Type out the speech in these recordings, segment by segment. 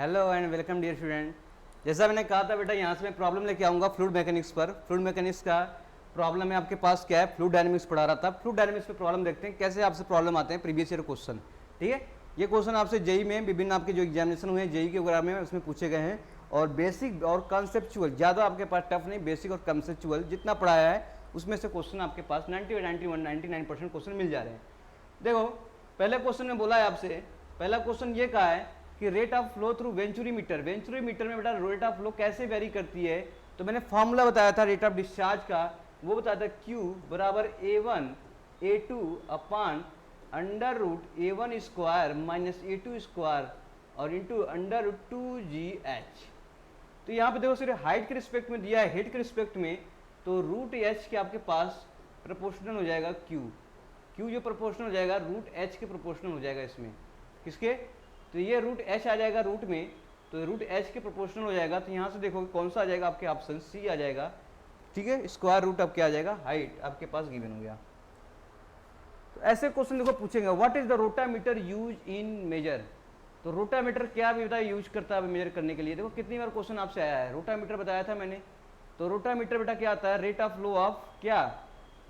Hello and welcome dear student. जैसा मैंने कहा था बेटा, यहाँ से मैं प्रॉब्लम लेके आऊँगा फ्लूइड मैकेनिक्स पर। फ्लूइड मैकेनिक्स का प्रॉब्लम है आपके पास क्या है, फ्लूइड डायनामिक्स पढ़ा रहा था। फ्लूइड डायनामिक्स पे प्रॉब्लम देखते हैं कैसे आपसे प्रॉब्लम आते हैं, प्रीवियस ईयर क्वेश्चन। ठीक है, ये क्वेश्चन आपसे जेई में विभिन्न आपके जो एग्जामिनेशन हुए हैं जेई के वगैरह में उसमें पूछे गए हैं। और बेसिक और कॉन्सेप्चुअल, ज़्यादा आपके पास टफ नहीं, बेसिक और कॉन्सेप्चुअल जितना पढ़ाया है उसमें से क्वेश्चन आपके पास 99% क्वेश्चन मिल जा रहे हैं। देखो, पहले क्वेश्चन में बोला है आपसे, पहला क्वेश्चन ये कहा है कि rate of flow through venturi meter. Venturi meter में बेटा रेट ऑफ फ्लो कैसे वेरी करती है, तो मैंने फॉर्मूला बताया था रेट ऑफ डिस्चार्ज का, वो बताया था Q बराबर A1 A2 upon under root A1 square minus A2 square और इंटू अंडर रूट 2GH। तो यहाँ पे देखो सिर्फ हाइट के रिस्पेक्ट में दिया है, हेड के रिस्पेक्ट में, तो रूट H के आपके पास प्रोपोर्शनल हो जाएगा Q जो प्रोपोर्शनल हो जाएगा रूट H के प्रोपोर्शनल हो जाएगा इसमें, किसके, तो ये रूट H आ जाएगा रूट में, तो रूट H के प्रोपोर्शनल हो जाएगा। तो यहाँ से देखो कौन सा आ जाएगा आपके ऑप्शन C आ जाएगा। ठीक है, स्क्वायर रूट अब क्या आ जाएगा, हाइट आपके पास गिवन हो गया। तो ऐसे क्वेश्चन देखो पूछेंगे, what is the rotameter use in measure. तो रोटामीटर क्या भी बताया यूज करता है मेजर करने के लिए। देखो कितनी बार क्वेश्चन आपसे आया है, रोटामीटर बताया था मैंने। तो रोटामीटर बेटा क्या आता है, रेट ऑफ फ्लो ऑफ क्या,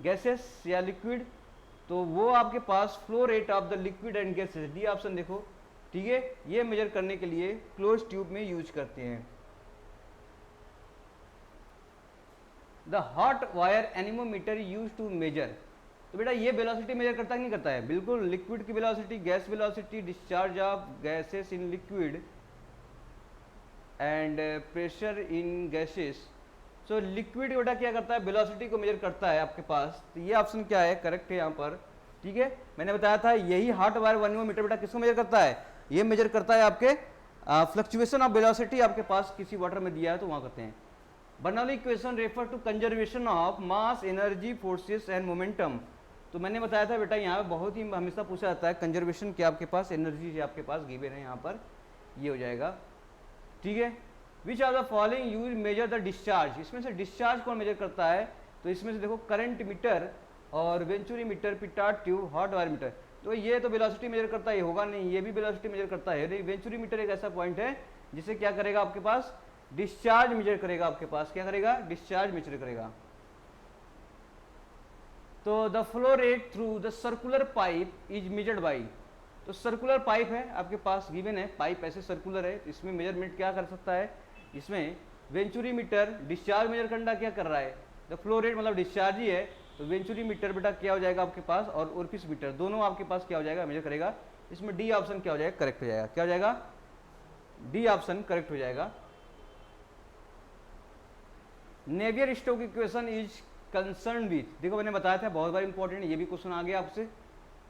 गैसेस या लिक्विड, तो वो आपके पास flow rate of the liquid and gases, D option देखो। ठीक है, ये मेजर करने के लिए क्लोज ट्यूब में यूज करते हैं। The hot wire anemometer use to measure, तो बेटा ये वेलोसिटी मेजर करता है कि नहीं करता है, बिल्कुल, लिक्विड की velocity, gas velocity, discharge of gases in liquid and pressure in gases. So liquid बेटा क्या करता है, वेलोसिटी को मेजर करता है आपके पास। तो ये ऑप्शन क्या है, करेक्ट है यहाँ पर। ठीक है, मैंने बताया था यही हॉट वायर एनीमोमीटर बेटा किसको मेजर करता है, ये मेजर करता है आपके फ्लक्चुएशन ऑफ वेलोसिटी आपके पास किसी वाटर में दिया है तो वहां करते हैं। Bernoulli equation refer to conservation of mass, energy, forces and momentum. तो मैंने बताया था बेटा यहाँ पे बहुत ही हमेशा पूछा जाता है कंजर्वेशन क्या आपके पास, एनर्जी आपके पास गिवन है यहाँ पर, ये हो जाएगा। ठीक है, which are the following use measure the discharge, इसमें से डिस्चार्ज कौन मेजर करता है, तो इसमें से देखो करंट मीटर और venturi meter, pitot tube, hot wire meter. तो ये तो वेलोसिटी मेजर करता है, होगा नहीं, ये भी वेलोसिटी मेजर करता है नहीं। वेंचुरी मीटर एक ऐसा पॉइंट है जिसे क्या करेगा आपके पास, डिस्चार्ज मेजर करेगा आपके पास, क्या करेगा, डिस्चार्ज मेजर करेगा। तो the flow rate through the circular pipe is measured by, तो सर्कुलर पाइप है आपके पास गिवन है, पाइप ऐसे सर्कुलर है, इसमें मेजरमेंट क्या कर सकता है, इसमें वेंचुरी मीटर डिस्चार्ज मेजर करना क्या कर रहा है, द फ्लो रेट मतलब डिस्चार्ज ही है, तो वेंचुरी मीटर बेटा क्या हो जाएगा आपके पास, और ओरिफिस मीटर दोनों आपके पास क्या हो जाएगा, मेजर करेगा। इसमें डी ऑप्शन क्या हो जाएगा, करेक्ट हो जाएगा, क्या हो जाएगा, डी ऑप्शन करेक्ट हो जाएगा। Navier Stoke equation is concern with, देखो मैंने बताया था बहुत बार इंपॉर्टेंट, ये भी क्वेश्चन आ गया आपसे।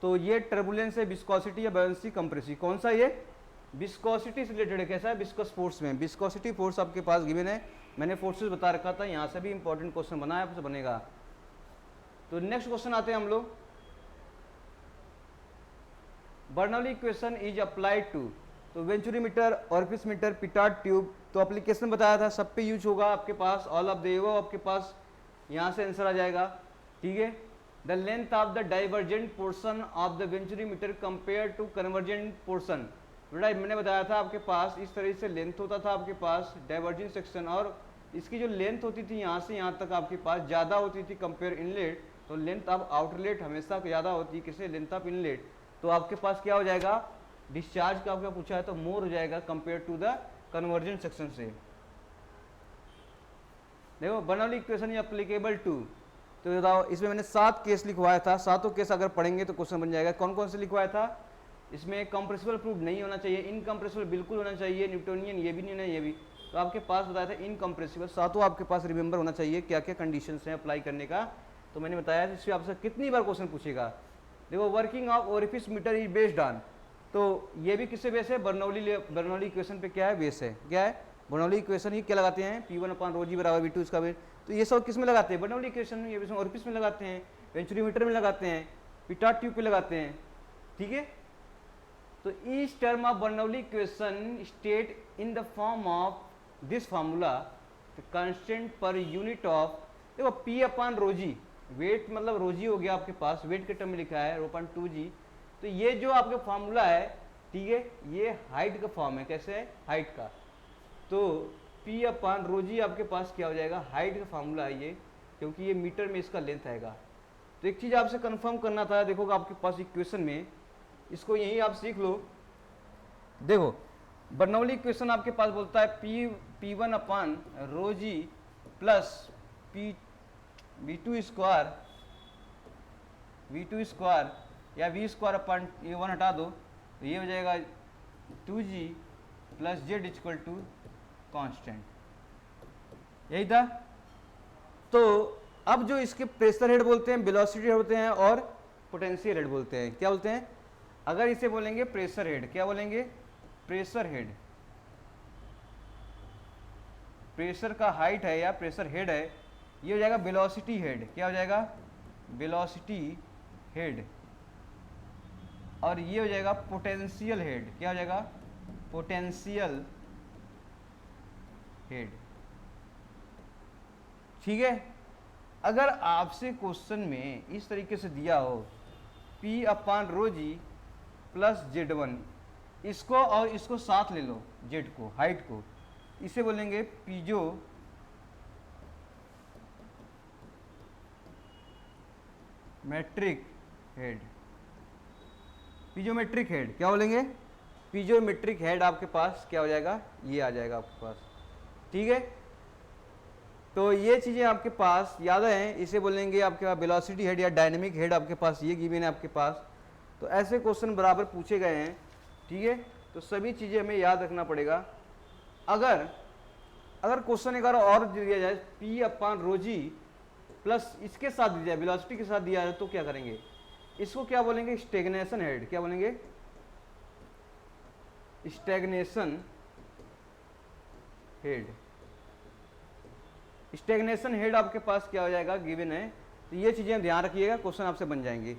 तो ये टर्बुलेंस है, विस्कोसिटी या बैलेंसी, कंप्रेसिव, कौन सा ये, विस्कोसिटी से रिलेटेड है, कैसा है, विस्कस फोर्स में, विस्कोसिटी फोर्स आपके पास गिवन है, मैंने फोर्सेस बता रखा था, यहाँ से भी इंपॉर्टेंट क्वेश्चन बना है आपसे बनेगा। तो नेक्स्ट क्वेश्चन आते हैं हम लोग, Bernoulli equation is applied to, तो venturi meter, orifice meter, pitot tube, तो एप्लीकेशन बताया था, सब पे यूज होगा आपके पास, ऑल ऑफ द एबव आपके पास यहाँ से आंसर आ जाएगा। ठीक है, the length of the divergent portion of the venturi meter compare to convergent portion, बेटा मैंने बताया था आपके पास इस तरह से लेंथ होता था आपके पास डाइवर्जेंट सेक्शन, और इसकी जो लेंथ होती थी यहाँ से यहाँ तक आपके पास ज़्यादा होती थी कंपेयर इनलेट, तो लेंथ ऑफ आउटलेट हमेशा ज़्यादा होती है किसे, लेंथ ऑफ इनलेट, तो आपके पास क्या हो जाएगा, डिस्चार्ज का आपका पूछा है तो मोर हो जाएगा compare to the convergent section से। देखो Bernoulli equation is applicable to, तो बताओ इसमें मैंने 7 केस लिखवाया था, सातों केस अगर पढ़ेंगे तो क्वेश्चन बन जाएगा। कौन कौन से लिखवाया था, इसमें कंप्रेसिबल फ्लूइड नहीं होना चाहिए, इनकम्प्रेसिबल बिल्कुल होना चाहिए, न्यूटोनियन ये भी नहीं होना, ये भी, तो आपके पास बताया था इनकम्प्रेसिबल, सातों आपके पास रिमेंबर होना चाहिए क्या क्या कंडीशंस हैं अप्लाई करने का। तो मैंने बताया इससे आपसे कितनी बार क्वेश्चन पूछेगा। देखो working of orifice meter is based on, तो ये भी किससे बेस है, बर्नौली इक्वेशन पे क्या है, बेस है, क्या है, बर्नौली इक्वेशन ही क्या लगाते हैं, P1/ρg बराबर V2 इसका बेस, तो ये सब किस में लगाते हैं, बर्नौली इक्वेशन में, ये भी ओरिफिस में लगाते हैं, वेंचुरी मीटर में लगाते हैं, पिटाट ट्यूब पे लगाते हैं। ठीक है, तो each term of Bernoulli equation state in the form of this formula the constant per unit of, देखो P/ρg, वेट मतलब ρg हो गया आपके पास, वेट के टर्म में लिखा है 0.2g, तो ये जो आपका फार्मूला है ठीक है, ये हाइट का फॉर्म है, कैसे है, हाइट का। तो P अपान रो जी आपके पास क्या हो जाएगा, हाइट का फार्मूला है ये, क्योंकि ये मीटर में इसका लेंथ आएगा। तो एक चीज़ आपसे कंफर्म करना था, देखो आपके पास इक्वेशन में, इसको यही आप सीख लो। देखो बर्नौली इक्वेशन आपके पास बोलता है P1 अपान रो जी प्लस V2 स्क्वायर या V स्क्वायर अपान ये 1 हटा दो, तो ये हो जाएगा 2G plus z equal to constant, यही था। तो अब जो इसके प्रेशर हेड बोलते हैं, वेलोसिटी हेड बोलते हैं और पोटेंशियल हेड बोलते हैं, क्या बोलते हैं, अगर इसे बोलेंगे प्रेशर हेड, क्या बोलेंगे, प्रेशर हेड, प्रेशर का हाइट है या प्रेशर हेड है, ये हो जाएगा वेलोसिटी हेड, क्या हो जाएगा, वेलोसिटी हेड। और ये हो जाएगा पोटेंशियल हेड, क्या हो जाएगा, पोटेंशियल हेड। ठीक है, अगर आपसे क्वेश्चन में इस तरीके से दिया हो P अपान रो जी प्लस Z1, इसको और इसको साथ ले लो, Z को, हाइट को, इसे बोलेंगे piezometric head, piezometric head, क्या बोलेंगे, पीजोमेट्रिक हेड आपके पास क्या हो जाएगा, ये आ जाएगा आपके पास। ठीक है, तो ये चीज़ें आपके पास याद है, इसे बोलेंगे आपके पास वेलोसिटी हेड या डायनेमिक हेड, आपके पास ये गिवन है आपके पास। तो ऐसे क्वेश्चन बराबर पूछे गए हैं, ठीक है, तो सभी चीज़ें हमें याद रखना पड़ेगा। अगर क्वेश्चन एक बार और दिया जाए P अपान रो जी प्लस इसके साथ दिया जाए, वेलोसिटी के साथ दिया जाए, तो क्या करेंगे, इसको क्या बोलेंगे, स्टैग्नेशन हेड, क्या बोलेंगे, स्टैग्नेशन हेड। स्टैग्नेशन हेड आपके पास क्या हो जाएगा, गिवन है। तो ये चीजें ध्यान रखिएगा, क्वेश्चन आपसे बन जाएंगे।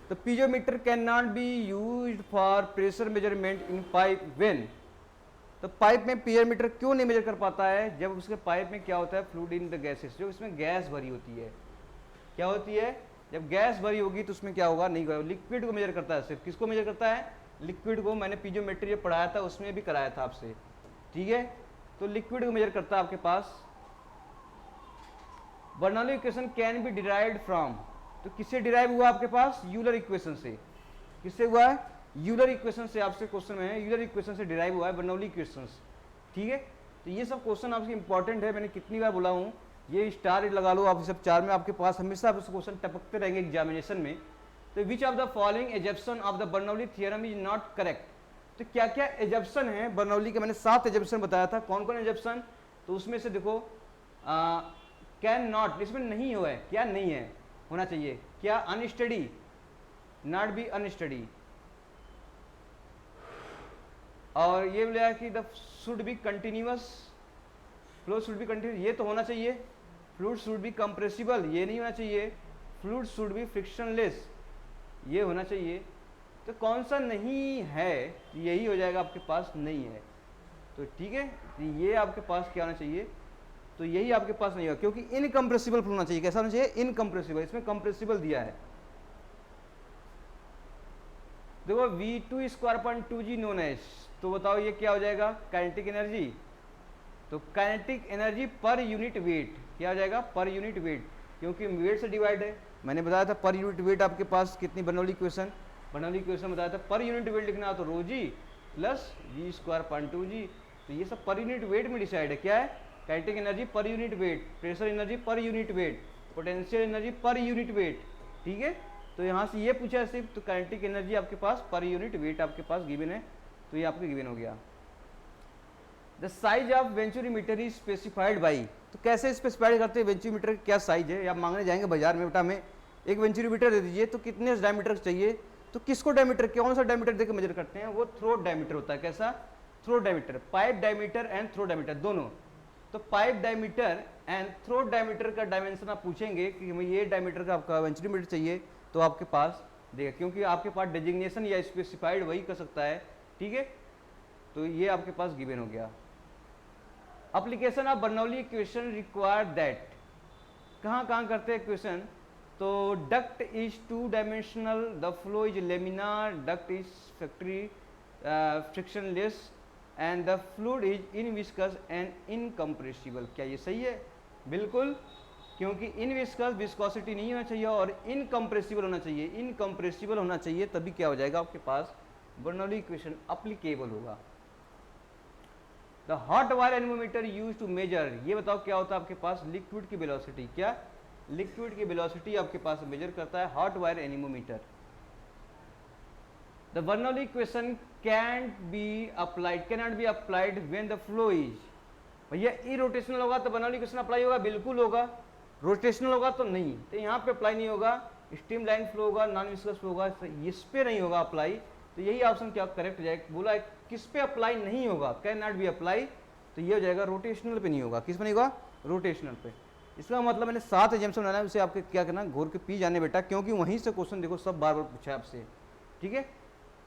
तो piezometer can not be used for pressure measurement in pipe when, तो पाइप में पीजोमीटर क्यों नहीं मेजर कर पाता है, जब उसके पाइप में क्या होता है, फ्लूइड इन द गैसेस, जो इसमें गैस भरी होती है, क्या होती है, जब गैस भरी होगी तो उसमें क्या होगा, नहीं होगा, लिक्विड को मेजर करता है, सिर्फ किसको मेजर करता है, लिक्विड को। मैंने पीजोमेट्री जो पढ़ाया था उसमें भी कराया था आपसे, ठीक है, तो लिक्विड को मेजर करता है आपके पास। Bernoulli equation can be derived from, तो किससे डिराइव हुआ आपके पास, यूलर इक्वेशन से, किससे हुआ है, यूलर इक्वेशन से, आपसे क्वेश्चन में है यूलर इक्वेशन से डिराइव हुआ है बर्नौली इक्वेशंस। ठीक है, तो ये सब क्वेश्चन आपके इंपॉर्टेंट है, मैंने कितनी बार बोला हूँ, ये स्टार लगा लो आप सब चार में, आपके पास हमेशा क्वेश्चन टपकते रहेंगे एग्जामिनेशन में। तो which of the following assumption of the Bernoulli theorem is not correct, तो क्या क्या एजप्शन है बर्नौली के, मैंने 7 एजप्शन बताया था, कौन कौन एजप्शन, तो उसमें से देखो कैन नॉट, इसमें नहीं हुआ है, क्या नहीं है, होना चाहिए, क्या अनस्टडी, नॉट बी अनस्टडी, और ये बोला कि the should be continuous, flow should be continuous, ये तो होना चाहिए, फ्लूइड शुड बी कंप्रेसिबल, ये नहीं होना चाहिए, फ्लूइड शुड बी फ्रिक्शनलेस, ये होना चाहिए। तो कौन सा नहीं है, यही हो जाएगा आपके पास, नहीं है। तो ठीक है, ये आपके पास क्या होना चाहिए, तो यही आपके पास नहीं होगा, क्योंकि इनकम्प्रेसिबल होना चाहिए, कैसा होना चाहिए, इनकम्प्रेसिबल, इसमें कंप्रेसिबल दिया है। देखो V2 square upon 2G known as, तो बताओ ये क्या हो जाएगा, काइनेटिक एनर्जी, तो kinetic energy per unit weight, क्या हो जाएगा, पर यूनिट वेट, क्योंकि वेट से डिवाइड है। मैंने बताया था पर यूनिट वेट आपके पास कितनी, बर्नौली इक्वेशन बताया था, पर यूनिट वेट लिखना हो तो रो जी plus V square upon 2G, तो ये सब पर यूनिट वेट में डिसाइड है, क्या है, kinetic energy per unit weight, pressure energy per unit weight, potential energy per unit weight. ठीक है, तो यहाँ से ये पूछा है सिर्फ, तो काइनेटिक एनर्जी आपके पास पर यूनिट वेट आपके पास गिवन है, तो ये आपके गिवन हो गया। The size of venturimeter is specified by, तो कैसे स्पेसिफाइड करते हैं वेंचुरीमीटर क्या साइज है, या मांगने जाएंगे बाजार में, बेटा हमें एक वेंचुरीमीटर दे दीजिए, तो कितने डायमीटर चाहिए, तो किसको डायमीटर, कौन सा डायमीटर देकर मेजर करते हैं, वो थ्रोट डायमीटर होता है, कैसा, throat diameter, pipe diameter and throat diameter दोनों। तो pipe diameter and throat diameter का डायमेंशन आप पूछेंगे कि हमें ये डायमीटर का आपका वेंचुरीमीटर चाहिए, तो आपके पास देगा, क्योंकि आपके पास डेजिग्नेशन या स्पेसिफाइड वही कर सकता है। ठीक है, तो ये आपके पास गिवन हो गया। Application of Bernoulli equation require that, कहाँ करते हैं इक्वेशन, तो duct is 2 dimensional, the flow is laminar, duct is factory frictionless and the fluid is inviscous and incompressible. क्या ये सही है? बिल्कुल, क्योंकि इनविस्कस विस्कोसिटी नहीं होना चाहिए और इनकम्प्रेसिबल होना चाहिए। इनकम्प्रेसिबल होना चाहिए तभी क्या हो जाएगा आपके पास बर्नौली इक्वेशन अप्लीकेबल होगा। The hot wire anemometer use to measure, ये बताओ क्या होता है आपके पास लिक्विड की वेलोसिटी। क्या लिक्विड की वेलोसिटी आपके पास मेजर करता है hot wire anemometer. The Bernoulli equation cannot be applied, can not be applied when the flow is, भैया इरोटेशनल होगा तो बर्नौली इक्वेशन अप्लाई होगा, बिल्कुल होगा। रोटेशनल होगा तो नहीं, तो यहाँ पे अप्लाई नहीं होगा। स्ट्रीम लाइन फ्लो होगा, नॉन विस्कस फ्लो होगा, इस पे नहीं होगा अप्लाई। तो यही ऑप्शन क्या करेक्ट हो जाएगा। बोला है किस पे अप्लाई नहीं होगा, कैन नॉट बी अप्लाई, तो ये हो जाएगा रोटेशनल पे नहीं होगा। किस पे नहीं होगा? रोटेशनल पे। इसका मतलब मैंने 7 एग्जाम्पल बनाया, उसे आपके क्या करना, घोर के पी जाने बेटा, क्योंकि वहीं से क्वेश्चन देखो सब बार बार पूछा है आपसे। ठीक है,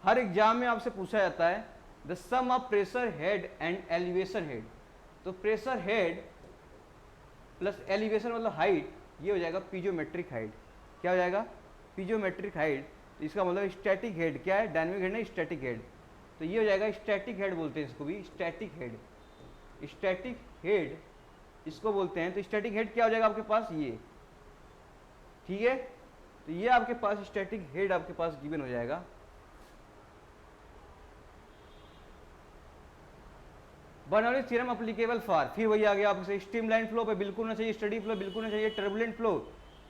हर एग्जाम में आपसे पूछा जाता है the sum of pressure head and elevation head. तो प्रेशर हेड प्लस एलिवेशन मतलब हाइट, ये हो जाएगा पीजोमेट्रिक हाइट। क्या हो जाएगा? Piezometric height. तो इसका मतलब स्टैटिक हेड क्या है? डायनेमिक हेड नहीं, स्टैटिक हेड। तो ये हो जाएगा स्टैटिक हेड बोलते हैं इसको भी, स्टैटिक हेड। स्टैटिक हेड इसको बोलते हैं। तो स्टैटिक हेड क्या हो जाएगा आपके पास? ये। ठीक है, तो ये आपके पास स्टैटिक हेड आपके पास गिवन हो जाएगा। बर्नौली थ्योरम एप्लीकेबल फॉर, फिर वही आ गया आपसे स्ट्रीमलाइन फ्लो पे बिल्कुल ना चाहिए, स्टडी फ्लो बिल्कुल ना चाहिए, टर्बुलेंट फ्लो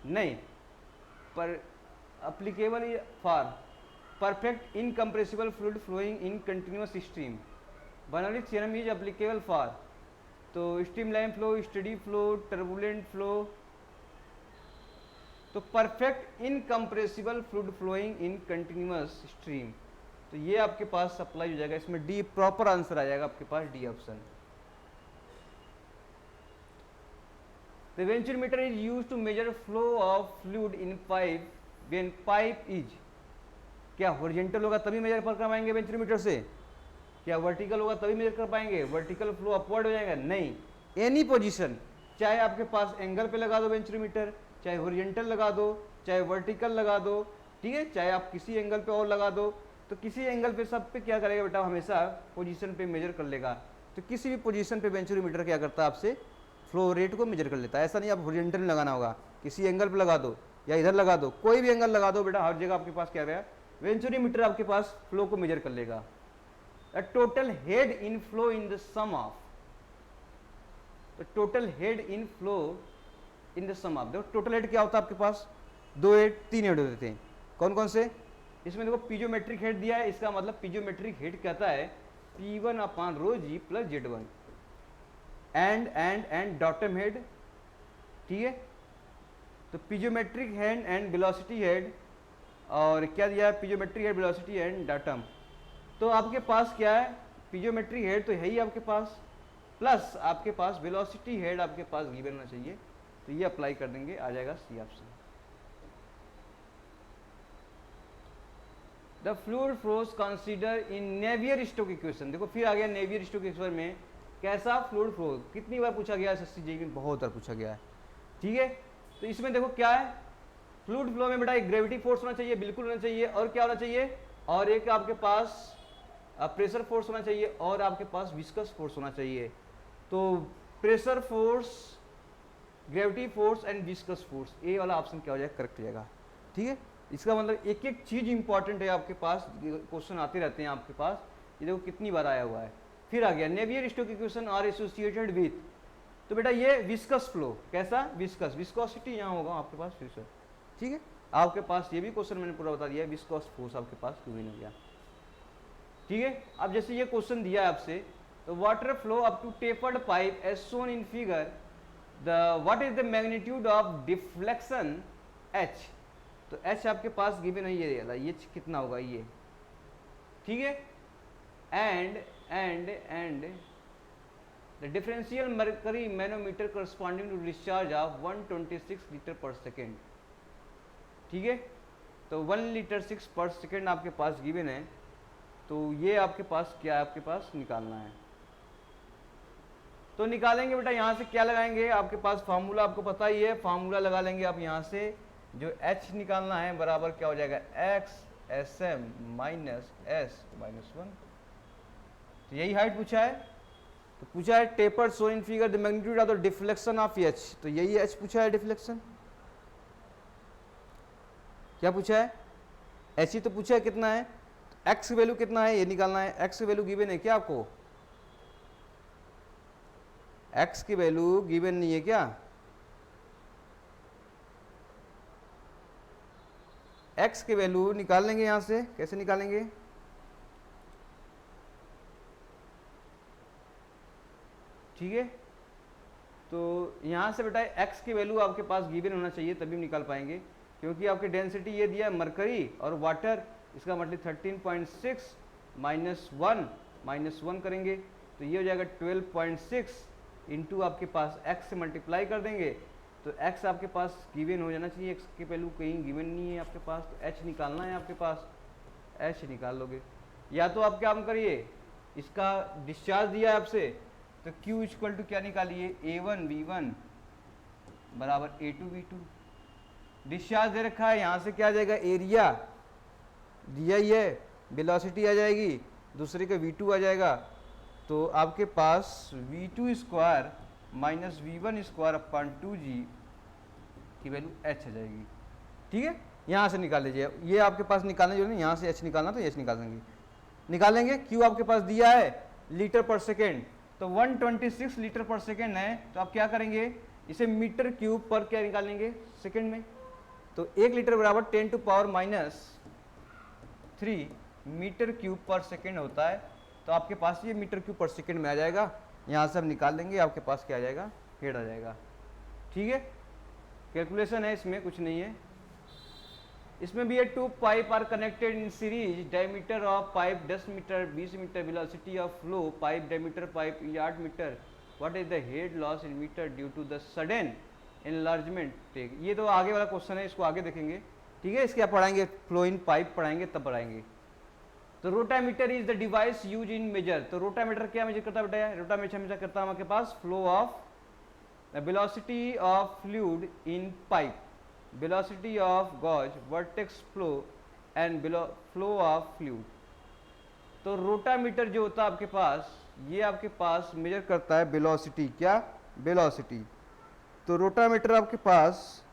नहीं, पर applicable for perfect incompressible fluid flowing in continuous stream. Bernoulli theorem is applicable for, तो streamline flow, study flow, turbulent flow, तो perfect incompressible fluid flowing in continuous stream. तो ये आपके पास सप्लाई हो जाएगा, इसमें डी प्रॉपर आंसर आ जाएगा आपके पास, D option. The venturimeter is used to measure flow of fluid in pipe when pipe is, क्या हॉरिजॉन्टल होगा तभी मेजर कर पाएंगे वेंचुरीमीटर से? क्या वर्टिकल होगा तभी मेजर कर पाएंगे? वर्टिकल फ्लो अपवर्ड हो जाएगा? नहीं, एनी पोजीशन, चाहे आपके पास एंगल पे लगा दो वेंचुरीमीटर, चाहे हॉरिजॉन्टल लगा दो, चाहे वर्टिकल लगा दो, ठीक है, चाहे आप किसी एंगल पे और लगा दो, तो किसी एंगल पे सब पे क्या करेगा बेटा, हमेशा पोजीशन पे मेजर कर लेगा। तो किसी भी पोजीशन पे वेंचुरीमीटर क्या करता है, आपसे फ्लो रेट को मेजर कर लेता है। ऐसा नहीं आप हॉरिजॉन्टल लगाना होगा, किसी एंगल पे लगा दो या इधर लगा दो, कोई भी एंगल लगा दो बेटा, हर जगह आपके पास क्या रहेगा, वेंचुरीमीटर आपके पास फ्लो को मेजर कर लेगा। Total head in flow in the sum of, तो total head in flow in the sum of, देखो टोटल हेड क्या होता है आपके पास, 2 हेड 3 हेड होते हैं। कौन कौन से? इसमें देखो पीजोमेट्रिक हेड दिया है, इसका मतलब पीजोमेट्रिक हेड कहता है P1 upon rho ji plus Z1 and datum head. ठीक है, तो piezometric head and velocity head, और क्या दिया है, piezometric head velocity and datum. तो आपके पास क्या है, पीजोमेट्रिक हेड तो है ही आपके पास, प्लस आपके पास वेलोसिटी हेड आपके पास गिवन होना चाहिए। तो ये अप्लाई कर देंगे, आ जाएगा C option. The fluid flows consider in Navier Stoke equation. देखो फिर आ गया नेवियर स्टोक इक्वेशन में कैसा फ्लूइड फ्लो, कितनी बार पूछा गया है एसएससी जेईई में, बहुत बार पूछा गया है। ठीक है, तो इसमें देखो क्या है, फ्लूइड फ्लो में बेटा एक ग्रेविटी फोर्स होना चाहिए, बिल्कुल होना चाहिए, और क्या होना चाहिए, और एक आपके पास प्रेशर फोर्स होना चाहिए, और आपके पास विस्कस फोर्स होना चाहिए। तो pressure force, gravity force and viscous force, A वाला ऑप्शन क्या हो जाएगा, करेक्ट हो जाएगा। ठीक है, इसका मतलब एक एक चीज इंपॉर्टेंट है आपके पास, क्वेश्चन आते रहते हैं आपके पास, ये देखो कितनी बार आया हुआ है। फिर आ गया Navier Stoke equation are associated with, तो बेटा ये विस्कस फ्लो, कैसा विस्कस, विस्कोसिटी यहाँ होगा आपके पास फिर से। ठीक है, आपके पास ये भी क्वेश्चन मैंने पूरा बता दिया, विस्कस फोर्स आपके पास क्यों नहीं हो गया। ठीक है, अब जैसे ये क्वेश्चन दिया है आपसे, तो water flow up to tapered pipe as shown in figure, the what is the magnitude of deflection h. तो एच आपके पास गिवन है, ये कितना होगा ये। ठीक है, and the differential mercury manometer corresponding to discharge of 126 litre पर सेकेंड। ठीक है, तो 1 लीटर 6 पर सेकेंड आपके पास गिवन है। तो ये आपके पास क्या है, आपके पास निकालना है। तो निकालेंगे बेटा, यहाँ से क्या लगाएंगे, आपके पास फार्मूला आपको पता ही है, फार्मूला लगा लेंगे आप यहाँ से, जो h निकालना है बराबर क्या हो जाएगा, x sm minus s minus 1 तो यही हाइट पूछा है। तो पूछा है taper show in figure the magnitude of the deflection of H, तो यही एच पूछा है डिफ्लेक्शन। क्या पूछा है? एच ही तो पूछा है कितना है, एक्स की वैल्यू कितना है ये निकालना है। एक्स की वैल्यू गिवन है क्या आपको? एक्स की वैल्यू गिवन नहीं है क्या? एक्स की वैल्यू निकाल लेंगे यहां से, कैसे निकालेंगे? ठीक है, तो यहां से बेटा एक्स की वैल्यू आपके पास गिवन होना चाहिए तभी निकाल पाएंगे, क्योंकि आपकी डेंसिटी ये दिया है मरकरी और वाटर, इसका मतलब 13.6 -1 करेंगे तो ये हो जाएगा 12.6 इंटू आपके पास x से मल्टीप्लाई कर देंगे तो x आपके पास गिवन हो जाना चाहिए। x की वैल्यू कहीं गिवन नहीं है आपके पास, तो h निकालना है आपके पास, h निकाल लोगे। या तो आप क्या करिए, इसका डिस्चार्ज दिया है आपसे तो q इक्वल टू क्या निकालिए, A1V1 बराबर A2V2। डिस्चार्ज दे रखा है, यहाँ से क्या आ जाएगा, एरिया दिया ही है, वेलोसिटी आ जाएगी, दूसरे का V2 आ जाएगा, तो आपके पास V2 square minus V1 square upon 2G की वैल्यू h आ जाएगी। ठीक है, यहाँ से निकाल लीजिए, ये आपके पास निकालने जो नहीं, यहाँ से h निकालना तो h निकाल देंगे, निकालेंगे। Q आपके पास दिया है लीटर पर सेकेंड, तो 126 लीटर पर सेकेंड है, तो आप क्या करेंगे, इसे मीटर क्यूब पर क्या निकालेंगे, सेकेंड में। तो 1 लीटर बराबर 10⁻³ मीटर क्यूब पर सेकेंड होता है, तो आपके पास ये मीटर क्यूब पर सेकेंड में आ जाएगा। यहाँ से हम निकाल देंगे, आपके पास क्या आ जाएगा, हेड आ जाएगा। ठीक है, कैलकुलेशन है, इसमें कुछ नहीं है। इसमें भी ये 2 pipe are connected in series, diameter of pipe 10 metre 20 metre, velocity of flow pipe diameter pipe 8 metre, what is the head loss in metre due to the sudden enlargement take. ये तो आगे वाला क्वेश्चन है, इसको आगे देखेंगे। ठीक है, इसके आप पढ़ाएंगे, फ्लो इन पाइप पढ़ाएंगे तब पढ़ाएंगे। तो rotameter is the device use in measure, तो रोटामीटर क्या मेजर करता है बेटा, रोटामीटर हमेशा करता है हमारे पास flow of the velocity of fluid in pipe, velocity of gauge, vortex flow and flow of fluid. तो रोटामीटर जो होता है आपके पास, ये आपके पास मेजर करता है वेलोसिटी, क्या, वेलोसिटी। तो रोटामीटर आपके पास,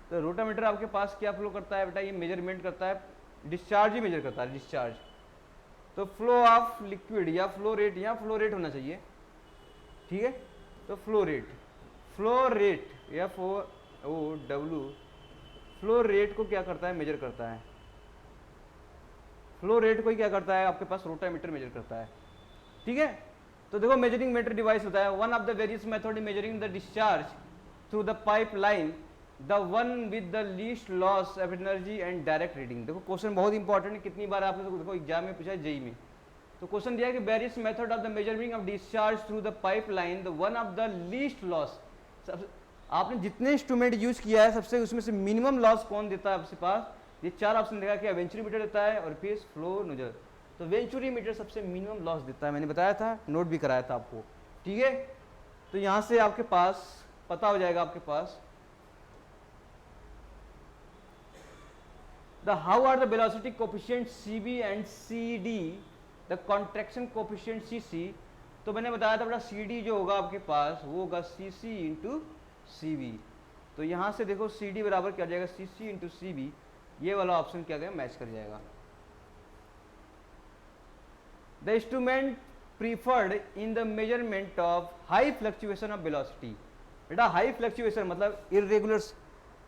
तो रोटामीटर आपके पास क्या फ्लो करता है बेटा, ये मेजरमेंट करता है, डिस्चार्ज ही मेजर करता है, डिस्चार्ज। तो फ्लो ऑफ लिक्विड या फ्लो रेट, या फ्लो रेट होना चाहिए। ठीक है, तो flow rate, flow rate FOW, flow rate को क्या करता है, मेजर करता है। फ्लो रेट को ही क्या करता है आपके पास, रोटामीटर मेजर करता है। ठीक है, तो देखो मेजरिंग मेटर डिवाइस होता है, one of the various method in measuring the discharge through the pipe line, the one with the least loss of energy and direct reading. देखो क्वेश्चन बहुत इंपॉर्टेंट है, कितनी बार आपने देखो एग्जाम में पूछा है, जेई में। तो क्वेश्चन दिया है कि various method of the measuring of discharge through the pipe line, the one of the least loss. आपने जितने इंस्ट्रूमेंट यूज किया है सबसे उसमें से मिनिमम लॉस कौन देता है आपके पास, ये 4 ऑप्शन देखा कि वेंचुरीमीटर देता है और फिर फ्लो नोजल। तो वेंचुरीमीटर सबसे मिनिमम लॉस देता है, मैंने बताया था, नोट भी कराया था आपको। ठीक है, तो यहां से आपके पास पता हो जाएगा आपके पास the how are the velocity coefficient CB and CD, the contraction coefficient CC। तो मैंने बताया था बेटा CD जो होगा आपके पास वो होगा CC इंटू CB। तो यहाँ से देखो CD बराबर क्या जाएगा, CC इंटू CB, ये वाला ऑप्शन क्या गया, मैच कर जाएगा। The instrument preferred in the measurement of high fluctuation of velocity. बेटा हाई फ्लक्चुएशन मतलब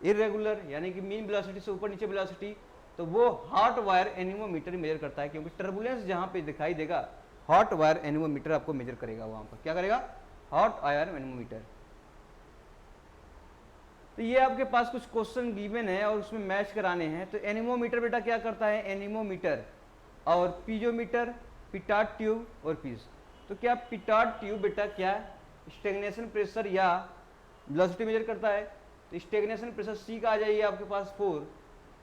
इरेगुलर यानी कि मीन वेलोसिटी से ऊपर नीचे वेलोसिटी, तो वो हॉट वायर एनीमोमीटर मेजर करता है, क्योंकि टर्बुलेंस जहां पे दिखाई देगा हॉट वायर एनीमोमीटर आपको मेजर करेगा, वहां पर क्या करेगा, हॉट वायर एनीमोमीटर। तो ये आपके पास कुछ क्वेश्चन गिवन है और उसमें मैच कराने हैं। तो एनीमोमीटर बेटा क्या करता है, एनीमोमीटर और पीजोमीटर, पिटाट ट्यूब और पीज। तो क्या पिटाट ट्यूब बेटा क्या स्टेगनेशन प्रेशर या वेलोसिटी मेजर करता है, तो स्टेगनेशन प्रेशर C का आ जाइए आपके पास 4,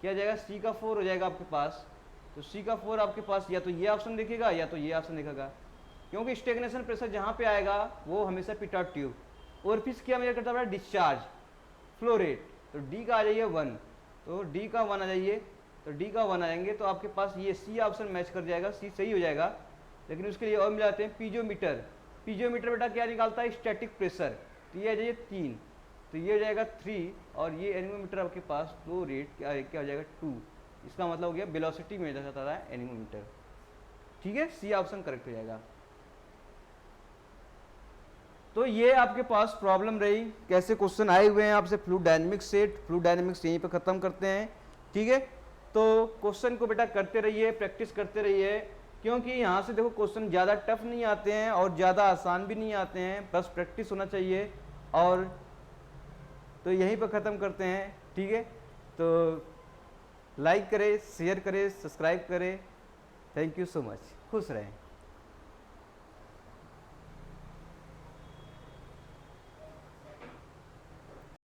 क्या जाएगा, C का 4 हो जाएगा आपके पास। तो C का 4 आपके पास या तो ये ऑप्शन देखेगा या तो ये ऑप्शन देखेगा, क्योंकि स्टेगनेशन प्रेशर जहाँ पे आएगा वो हमेशा पिटाट ट्यूब। और फिर क्या मेजर करता है, डिस्चार्ज फ्लो रेट, तो D का आ जाइए 1, तो D का 1 आ जाइए, तो डी का 1 आएंगे तो आपके पास ये सी ऑप्शन मैच कर जाएगा, सी सही हो जाएगा। लेकिन उसके लिए और मिलाते हैं पीजोमीटर। पीजोमीटर बेटा क्या निकालता है, स्टैटिक प्रेशर, तो ये आ जाइए 3, तो ये हो जाएगा 3, और ये एनीमोमीटर आपके पास फ्लो रेट क्या हो जाएगा 2, इसका मतलब हो गया वेलोसिटी मेजर करता है एनीमोमीटर। ठीक है, सी ऑप्शन करेक्ट हो जाएगा। तो ये आपके पास प्रॉब्लम रही, कैसे क्वेश्चन आए हुए हैं आपसे फ्लूइड डायनेमिक्स से। फ्लूइड डायनेमिक्स यहीं पे खत्म करते हैं। ठीक है, तो क्वेश्चन को बेटा करते रहिए, प्रैक्टिस करते रहिए, क्योंकि यहाँ से देखो क्वेश्चन ज़्यादा टफ नहीं आते हैं और ज़्यादा आसान भी नहीं आते हैं, बस प्रैक्टिस होना चाहिए। और तो यहीं पर ख़त्म करते हैं। ठीक है, तो लाइक करें, शेयर करें, सब्सक्राइब करें। थैंक यू सो मच, खुश रहें।